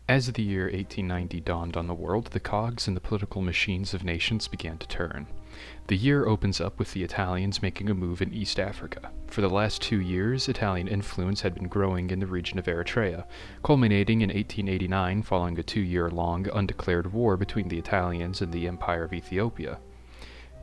As the year 1890 dawned on the world, the cogs in the political machines of nations began to turn. The year opens up with the Italians making a move in East Africa. For the last 2 years, Italian influence had been growing in the region of Eritrea, culminating in 1889 following a 2-year-long undeclared war between the Italians and the Empire of Ethiopia.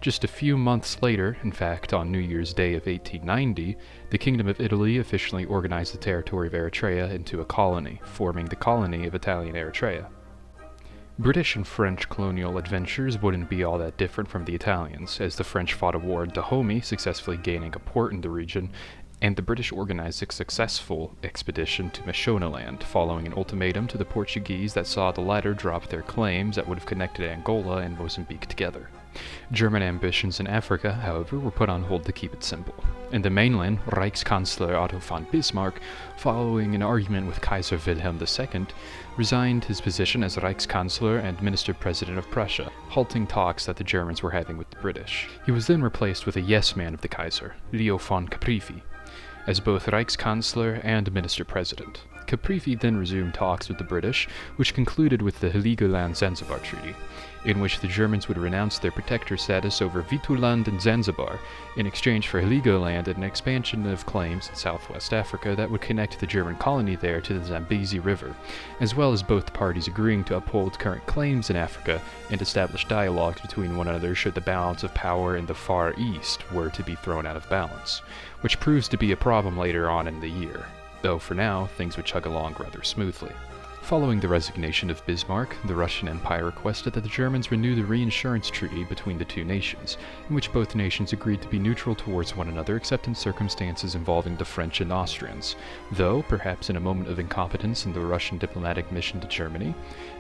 Just a few months later, in fact on New Year's Day of 1890, the Kingdom of Italy officially organized the territory of Eritrea into a colony, forming the colony of Italian Eritrea. British and French colonial adventures wouldn't be all that different from the Italians, as the French fought a war in Dahomey, successfully gaining a port in the region, and the British organized a successful expedition to Mashonaland, following an ultimatum to the Portuguese that saw the latter drop their claims that would have connected Angola and Mozambique together. German ambitions in Africa, however, were put on hold to keep it simple. In the mainland, Reichskanzler Otto von Bismarck, following an argument with Kaiser Wilhelm II, resigned his position as Reichskanzler and Minister-President of Prussia, halting talks that the Germans were having with the British. He was then replaced with a yes-man of the Kaiser, Leo von Caprivi, as both Reichskanzler and Minister-President. Caprivi then resumed talks with the British, which concluded with the Heligoland-Zanzibar Treaty, in which the Germans would renounce their protector status over Vituland and Zanzibar in exchange for Heligoland and an expansion of claims in southwest Africa that would connect the German colony there to the Zambezi River, as well as both parties agreeing to uphold current claims in Africa and establish dialogues between one another should the balance of power in the Far East were to be thrown out of balance, which proves to be a problem later on in the year, though for now things would chug along rather smoothly. Following the resignation of Bismarck, the Russian Empire requested that the Germans renew the reinsurance treaty between the two nations, in which both nations agreed to be neutral towards one another except in circumstances involving the French and Austrians, though, perhaps in a moment of incompetence in the Russian diplomatic mission to Germany,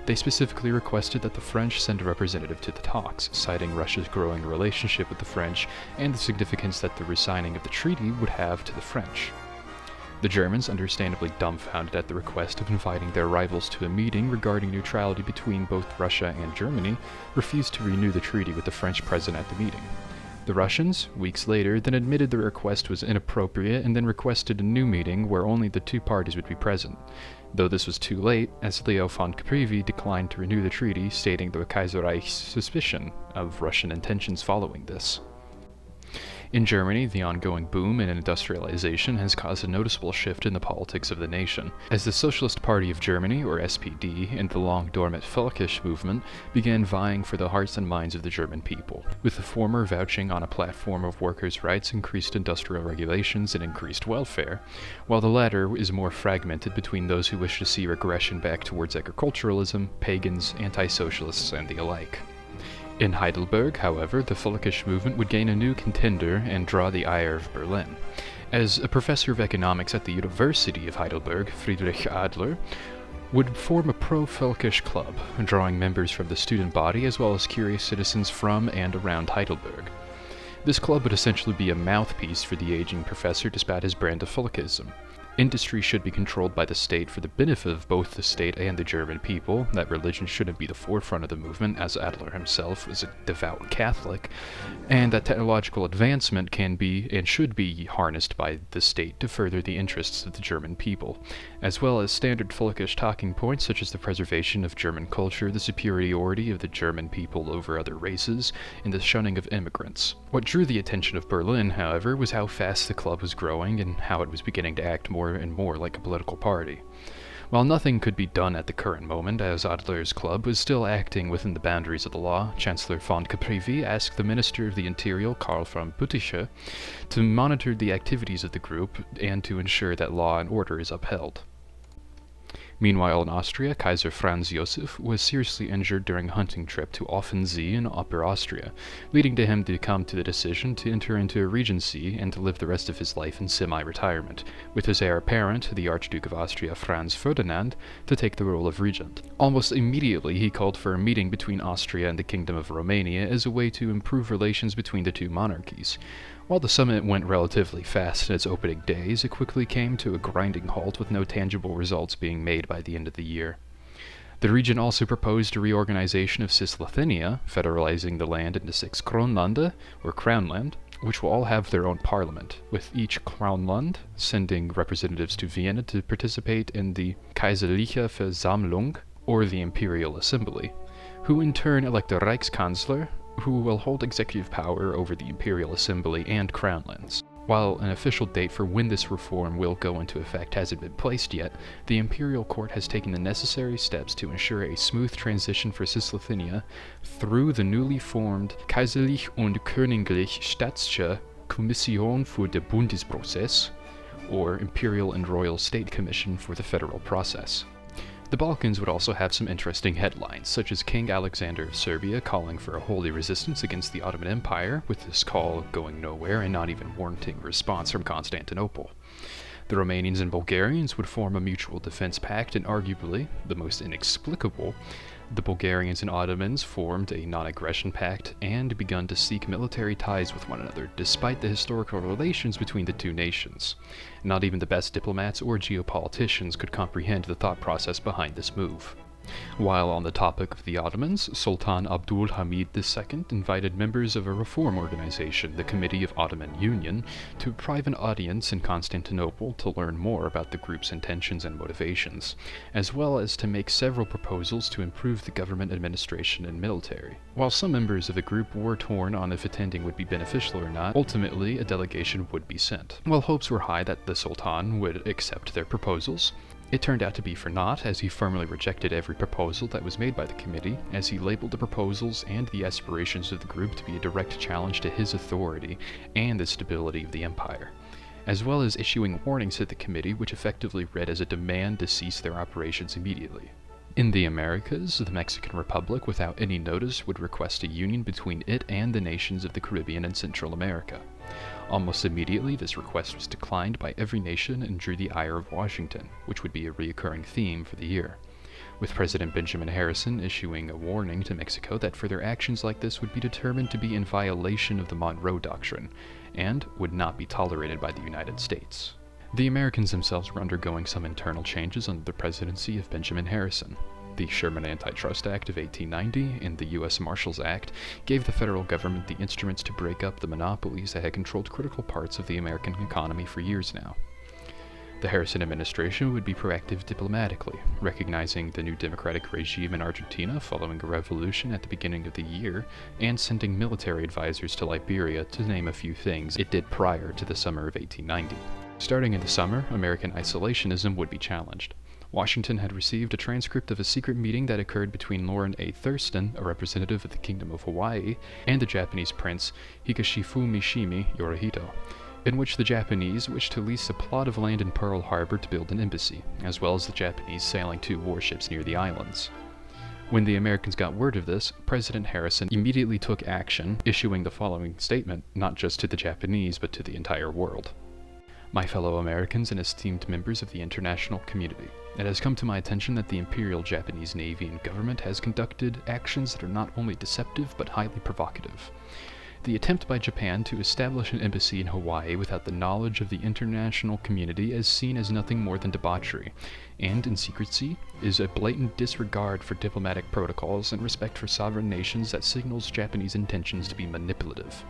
they specifically requested that the French send a representative to the talks, citing Russia's growing relationship with the French and the significance that the re-signing of the treaty would have to the French. The Germans, understandably dumbfounded at the request of inviting their rivals to a meeting regarding neutrality between both Russia and Germany, refused to renew the treaty with the French present at the meeting. The Russians, weeks later, then admitted the request was inappropriate and then requested a new meeting where only the two parties would be present, though this was too late, as Leo von Caprivi declined to renew the treaty, stating the Kaiserreich's suspicion of Russian intentions following this. In Germany, the ongoing boom in industrialization has caused a noticeable shift in the politics of the nation, as the Socialist Party of Germany, or SPD, and the long-dormant Völkisch movement began vying for the hearts and minds of the German people, with the former vouching on a platform of workers' rights, increased industrial regulations, and increased welfare, while the latter is more fragmented between those who wish to see regression back towards agriculturalism, pagans, anti-socialists, and the alike. In Heidelberg, however, the Völkisch movement would gain a new contender and draw the ire of Berlin, as a professor of economics at the University of Heidelberg, Friedrich Adler, would form a pro-Völkisch club, drawing members from the student body as well as curious citizens from and around Heidelberg. This club would essentially be a mouthpiece for the aging professor to spout his brand of Völkism. Industry should be controlled by the state for the benefit of both the state and the German people, that religion shouldn't be the forefront of the movement, as Adler himself was a devout Catholic, and that technological advancement can be and should be harnessed by the state to further the interests of the German people, as well as standard Völkisch talking points such as the preservation of German culture, the superiority of the German people over other races, and the shunning of immigrants. What drew the attention of Berlin, however, was how fast the club was growing and how it was beginning to act more and more like a political party. While nothing could be done at the current moment, as Adler's club was still acting within the boundaries of the law, Chancellor von Caprivi asked the Minister of the Interior, Karl von Bütticher, to monitor the activities of the group and to ensure that law and order is upheld. Meanwhile, in Austria, Kaiser Franz Josef was seriously injured during a hunting trip to Offensee in Upper Austria, leading to him to come to the decision to enter into a regency and to live the rest of his life in semi-retirement, with his heir apparent, the Archduke of Austria Franz Ferdinand, to take the role of regent. Almost immediately, he called for a meeting between Austria and the Kingdom of Romania as a way to improve relations between the two monarchies. While the summit went relatively fast in its opening days, it quickly came to a grinding halt with no tangible results being made by the end of the year. The region also proposed a reorganization of Cisleithania, federalizing the land into 6 Kronlande, or Crownland, which will all have their own parliament, with each Crownland sending representatives to Vienna to participate in the Kaiserliche Versammlung, or the Imperial Assembly, who in turn elect a Reichskanzler, who will hold executive power over the Imperial Assembly and Crown lands. While an official date for when this reform will go into effect hasn't been placed yet, the Imperial Court has taken the necessary steps to ensure a smooth transition for Cisleithania through the newly formed Kaiserlich und Königlich Staatsche Kommission für den Bundesprozess, or Imperial and Royal State Commission for the Federal Process. The Balkans would also have some interesting headlines, such as King Alexander of Serbia calling for a holy resistance against the Ottoman Empire, with this call going nowhere and not even warranting a response from Constantinople. The Romanians and Bulgarians would form a mutual defense pact, and arguably, the most inexplicable, the Bulgarians and Ottomans formed a non-aggression pact and begun to seek military ties with one another, despite the historical relations between the two nations. Not even the best diplomats or geopoliticians could comprehend the thought process behind this move. While on the topic of the Ottomans, Sultan Abdul Hamid II invited members of a reform organization, the Committee of Ottoman Union, to a private audience in Constantinople to learn more about the group's intentions and motivations, as well as to make several proposals to improve the government administration and military. While some members of the group were torn on if attending would be beneficial or not, ultimately a delegation would be sent. While hopes were high that the Sultan would accept their proposals, it turned out to be for naught, as he firmly rejected every proposal that was made by the committee, as he labeled the proposals and the aspirations of the group to be a direct challenge to his authority and the stability of the empire, as well as issuing warnings to the committee which effectively read as a demand to cease their operations immediately. In the Americas, the Mexican Republic, without any notice, would request a union between it and the nations of the Caribbean and Central America. Almost immediately, this request was declined by every nation and drew the ire of Washington, which would be a recurring theme for the year, with President Benjamin Harrison issuing a warning to Mexico that further actions like this would be determined to be in violation of the Monroe Doctrine, and would not be tolerated by the United States. The Americans themselves were undergoing some internal changes under the presidency of Benjamin Harrison. The Sherman Antitrust Act of 1890 and the U.S. Marshals Act gave the federal government the instruments to break up the monopolies that had controlled critical parts of the American economy for years now. The Harrison administration would be proactive diplomatically, recognizing the new democratic regime in Argentina following a revolution at the beginning of the year, and sending military advisors to Liberia, to name a few things it did prior to the summer of 1890. Starting in the summer, American isolationism would be challenged. Washington had received a transcript of a secret meeting that occurred between Lauren A. Thurston, a representative of the Kingdom of Hawaii, and the Japanese prince Higashifu Mishimi Yorihito, in which the Japanese wished to lease a plot of land in Pearl Harbor to build an embassy, as well as the Japanese sailing 2 warships near the islands. When the Americans got word of this, President Harrison immediately took action, issuing the following statement, not just to the Japanese, but to the entire world. My fellow Americans and esteemed members of the international community, it has come to my attention that the Imperial Japanese Navy and government has conducted actions that are not only deceptive but highly provocative. The attempt by Japan to establish an embassy in Hawaii without the knowledge of the international community is seen as nothing more than debauchery, and in secrecy is a blatant disregard for diplomatic protocols and respect for sovereign nations that signals Japanese intentions to be manipulative.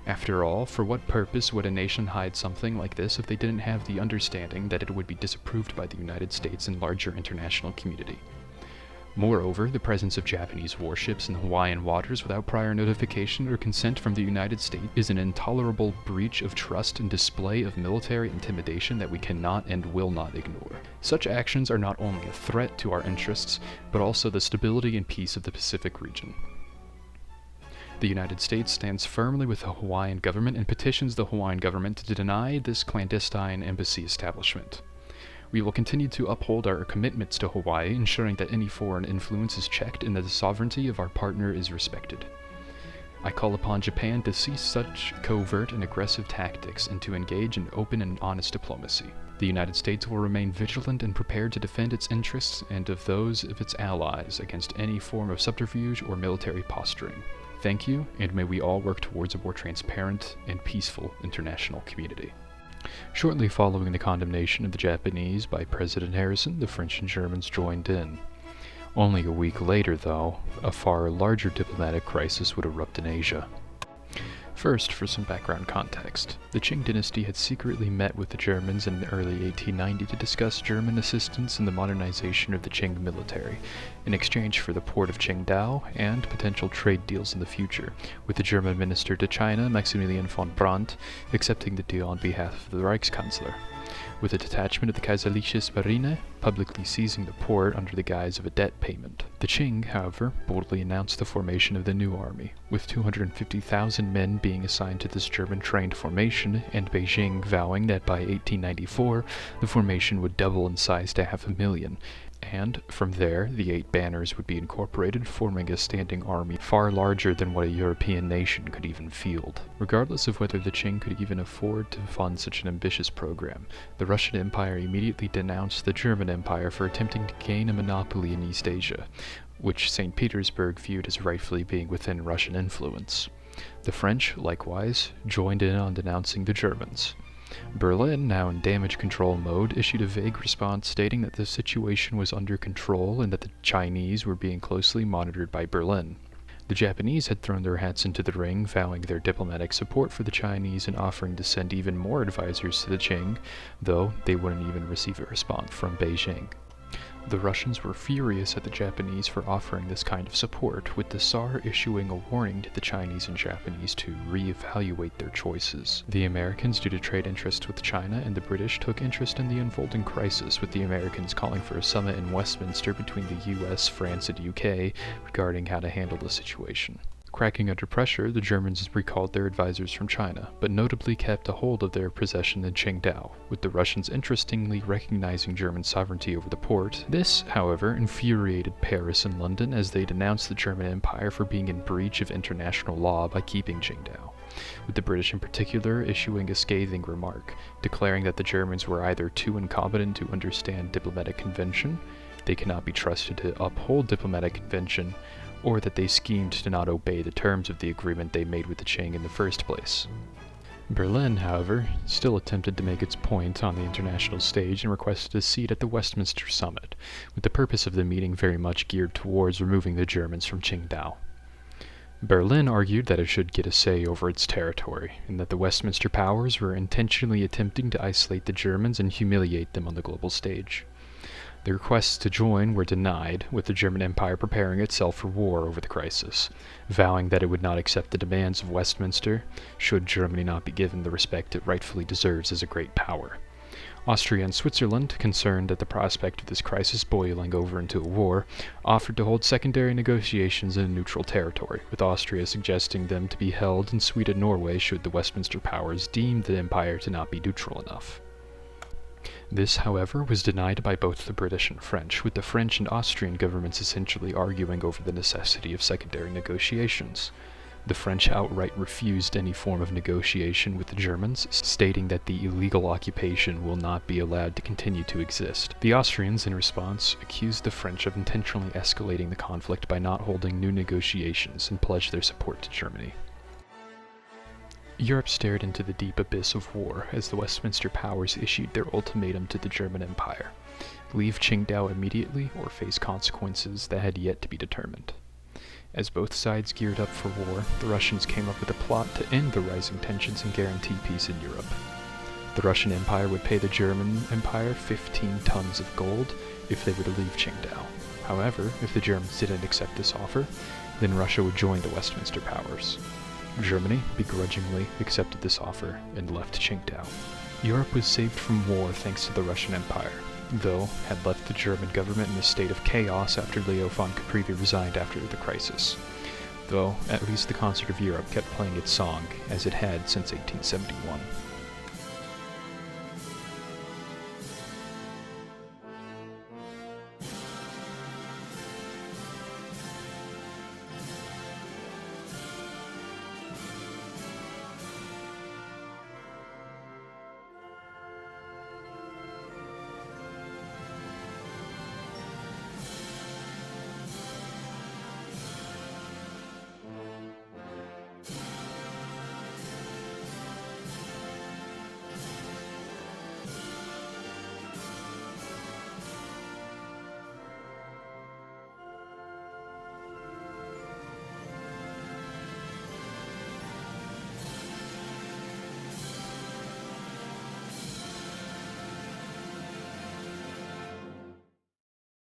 After all, for what purpose would a nation hide something like this if they didn't have the understanding that it would be disapproved by the United States and larger international community? Moreover, the presence of Japanese warships in Hawaiian waters without prior notification or consent from the United States is an intolerable breach of trust and display of military intimidation that we cannot and will not ignore. Such actions are not only a threat to our interests, but also the stability and peace of the Pacific region. The United States stands firmly with the Hawaiian government and petitions the Hawaiian government to deny this clandestine embassy establishment. We will continue to uphold our commitments to Hawaii, ensuring that any foreign influence is checked and that the sovereignty of our partner is respected. I call upon Japan to cease such covert and aggressive tactics and to engage in open and honest diplomacy. The United States will remain vigilant and prepared to defend its interests and of those of its allies against any form of subterfuge or military posturing. Thank you, and may we all work towards a more transparent and peaceful international community. Shortly following the condemnation of the Japanese by President Harrison, the French and Germans joined in. Only a week later, though, a far larger diplomatic crisis would erupt in Asia. First, for some background context, the Qing dynasty had secretly met with the Germans in early 1890 to discuss German assistance in the modernization of the Qing military, in exchange for the port of Qingdao and potential trade deals in the future, with the German minister to China, Maximilian von Brandt, accepting the deal on behalf of the Reichskanzler, with a detachment of the Kaiserliches Marine publicly seizing the port under the guise of a debt payment. The Qing, however, boldly announced the formation of the new army, with 250,000 men being assigned to this German-trained formation, and Beijing vowing that by 1894 the formation would double in size to 500,000, and from there the 8 banners would be incorporated, forming a standing army far larger than what a European nation could even field. Regardless of whether the Qing could even afford to fund such an ambitious program, the Russian Empire immediately denounced the German Empire for attempting to gain a monopoly in East Asia, which St. Petersburg viewed as rightfully being within Russian influence. The French, likewise, joined in on denouncing the Germans. Berlin, now in damage control mode, issued a vague response stating that the situation was under control and that the Chinese were being closely monitored by Berlin. The Japanese had thrown their hats into the ring, vowing their diplomatic support for the Chinese and offering to send even more advisors to the Qing, though they wouldn't even receive a response from Beijing. The Russians were furious at the Japanese for offering this kind of support, with the Tsar issuing a warning to the Chinese and Japanese to re-evaluate their choices. The Americans, due to trade interests with China, and the British took interest in the unfolding crisis, with the Americans calling for a summit in Westminster between the US, France, and UK regarding how to handle the situation. Cracking under pressure, the Germans recalled their advisors from China, but notably kept a hold of their possession in Qingdao, with the Russians interestingly recognizing German sovereignty over the port. This, however, infuriated Paris and London as they denounced the German Empire for being in breach of international law by keeping Qingdao, with the British in particular issuing a scathing remark, declaring that the Germans were either too incompetent to understand diplomatic convention, they cannot be trusted to uphold diplomatic convention, or that they schemed to not obey the terms of the agreement they made with the Qing in the first place. Berlin, however, still attempted to make its point on the international stage and requested a seat at the Westminster Summit, with the purpose of the meeting very much geared towards removing the Germans from Qingdao. Berlin argued that it should get a say over its territory, and that the Westminster powers were intentionally attempting to isolate the Germans and humiliate them on the global stage. The requests to join were denied, with the German Empire preparing itself for war over the crisis, vowing that it would not accept the demands of Westminster, should Germany not be given the respect it rightfully deserves as a great power. Austria and Switzerland, concerned at the prospect of this crisis boiling over into a war, offered to hold secondary negotiations in a neutral territory, with Austria suggesting them to be held in Sweden and Norway should the Westminster powers deem the empire to not be neutral enough. This, however, was denied by both the British and French, with the French and Austrian governments essentially arguing over the necessity of secondary negotiations. The French outright refused any form of negotiation with the Germans, stating that the illegal occupation will not be allowed to continue to exist. The Austrians, in response, accused the French of intentionally escalating the conflict by not holding new negotiations and pledged their support to Germany. Europe stared into the deep abyss of war as the Westminster powers issued their ultimatum to the German Empire: leave Qingdao immediately or face consequences that had yet to be determined. As both sides geared up for war, the Russians came up with a plot to end the rising tensions and guarantee peace in Europe. The Russian Empire would pay the German Empire 15 tons of gold if they were to leave Qingdao. However, if the Germans didn't accept this offer, then Russia would join the Westminster powers. Germany begrudgingly accepted this offer and left Qingdao. Europe was saved from war thanks to the Russian Empire, though had left the German government in a state of chaos after Leo von Caprivi resigned after the crisis, though at least the concert of Europe kept playing its song, as it had since 1871.